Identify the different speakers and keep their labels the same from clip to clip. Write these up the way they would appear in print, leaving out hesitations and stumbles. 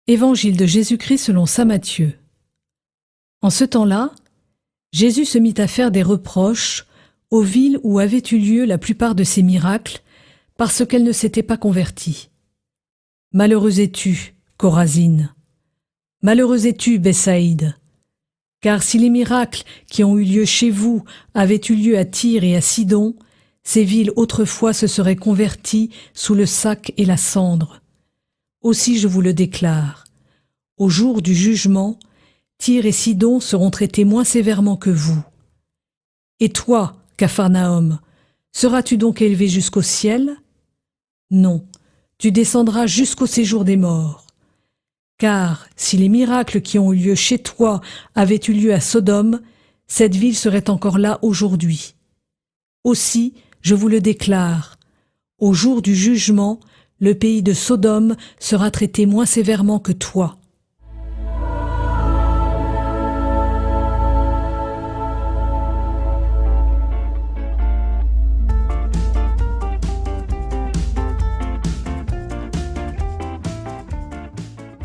Speaker 1: Évangile de Jésus-Christ selon saint Matthieu. En ce temps-là, Jésus se mit à faire des reproches aux villes où avaient eu lieu la plupart de ses miracles, parce qu'elles ne s'étaient pas converties. Malheureuse es-tu, Chorazine! Malheureuse es-tu, Bethsaïde! Car si les miracles qui ont eu lieu chez vous avaient eu lieu à Tyr et à Sidon, ces villes autrefois se seraient converties sous le sac et la cendre. Aussi je vous le déclare, au jour du jugement, Tyr et Sidon seront traités moins sévèrement que vous. Et toi, Capharnaüm, seras-tu donc élevé jusqu'au ciel? Non, tu descendras jusqu'au séjour des morts. Car si les miracles qui ont eu lieu chez toi avaient eu lieu à Sodome, cette ville serait encore là aujourd'hui. Aussi, je vous le déclare, au jour du jugement, le pays de Sodome sera traité moins sévèrement que toi.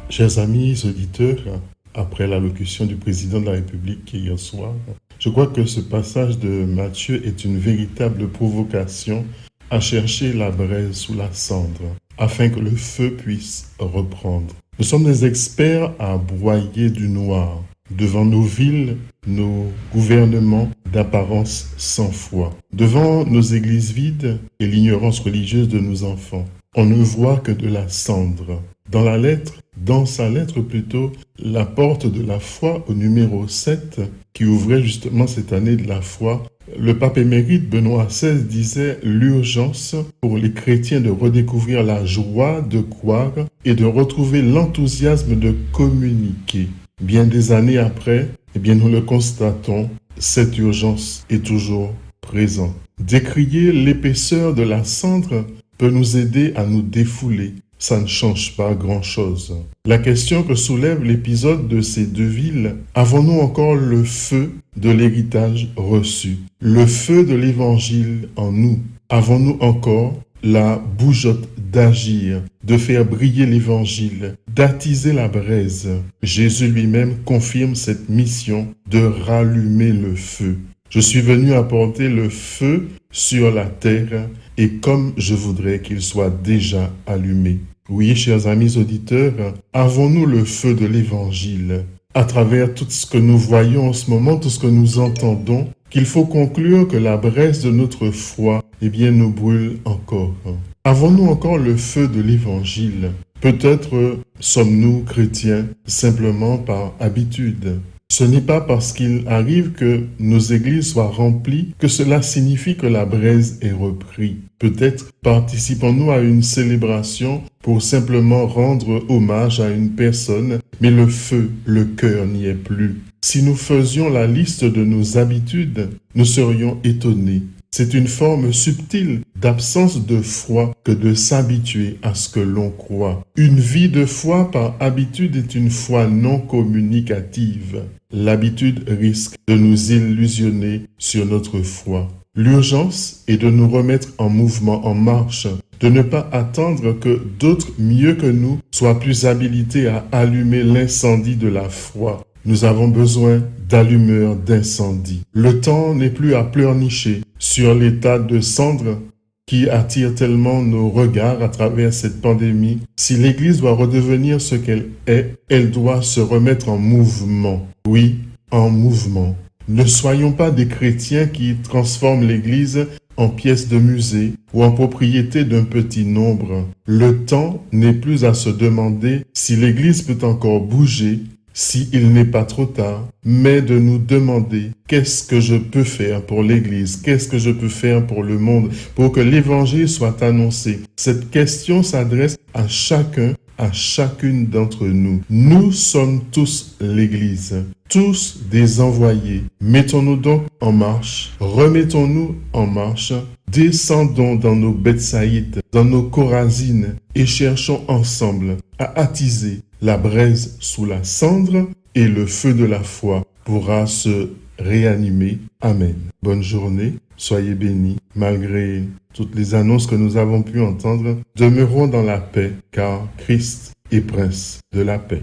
Speaker 2: Chers amis auditeurs, après l'allocution du président de la République hier soir, je crois que ce passage de Matthieu est une véritable provocation à chercher la braise sous la cendre, afin que le feu puisse reprendre. Nous sommes des experts à broyer du noir devant nos villes, nos gouvernements d'apparence sans foi, devant nos églises vides et l'ignorance religieuse de nos enfants. On ne voit que de la cendre. Dans sa lettre plutôt, la porte de la foi au numéro 7, qui ouvrait justement cette année de la foi, le pape émérite Benoît XVI disait l'urgence pour les chrétiens de redécouvrir la joie de croire et de retrouver l'enthousiasme de communiquer. Bien des années après, nous le constatons, cette urgence est toujours présente. Décrier l'épaisseur de la cendre peut nous aider à nous défouler. Ça ne change pas grand-chose. La question que soulève l'épisode de ces deux villes, avons-nous encore le feu de l'héritage reçu, le feu de l'évangile en nous? Avons-nous encore la bougeotte d'agir, de faire briller l'évangile, d'attiser la braise? Jésus lui-même confirme cette mission de rallumer le feu. Je suis venu apporter le feu sur la terre et comme je voudrais qu'il soit déjà allumé. Oui, chers amis auditeurs, avons-nous le feu de l'Évangile? À travers tout ce que nous voyons en ce moment, tout ce que nous entendons, qu'il faut conclure que la braise de notre foi, nous brûle encore. Avons-nous encore le feu de l'Évangile? Peut-être sommes-nous chrétiens simplement par habitude. Ce n'est pas parce qu'il arrive que nos églises soient remplies que cela signifie que la braise est reprise. Peut-être participons-nous à une célébration pour simplement rendre hommage à une personne, mais le feu, le cœur n'y est plus. Si nous faisions la liste de nos habitudes, nous serions étonnés. C'est une forme subtile d'absence de foi que de s'habituer à ce que l'on croit. Une vie de foi par habitude est une foi non communicative. L'habitude risque de nous illusionner sur notre foi. L'urgence est de nous remettre en mouvement, en marche, de ne pas attendre que d'autres mieux que nous soient plus habilités à allumer l'incendie de la foi. Nous avons besoin d'allumeurs d'incendie. Le temps n'est plus à pleurnicher sur l'état de cendre qui attire tellement nos regards à travers cette pandémie. Si l'Église doit redevenir ce qu'elle est, elle doit se remettre en mouvement. Oui, en mouvement. Ne soyons pas des chrétiens qui transforment l'Église en pièce de musée ou en propriété d'un petit nombre. Le temps n'est plus à se demander si l'Église peut encore bouger, s'il n'est pas trop tard, mais de nous demander qu'est-ce que je peux faire pour l'Église, qu'est-ce que je peux faire pour le monde, pour que l'Évangile soit annoncé. Cette question s'adresse à chacun, à chacune d'entre nous. Nous sommes tous l'Église, tous des envoyés. Mettons-nous donc en marche, remettons-nous en marche, descendons dans nos Bethsaïdes, dans nos Chorazines et cherchons ensemble à attiser la braise sous la cendre et le feu de la foi pourra se réanimer. Amen. Bonne journée, soyez bénis. Malgré toutes les annonces que nous avons pu entendre, demeurons dans la paix car Christ et prince de la paix.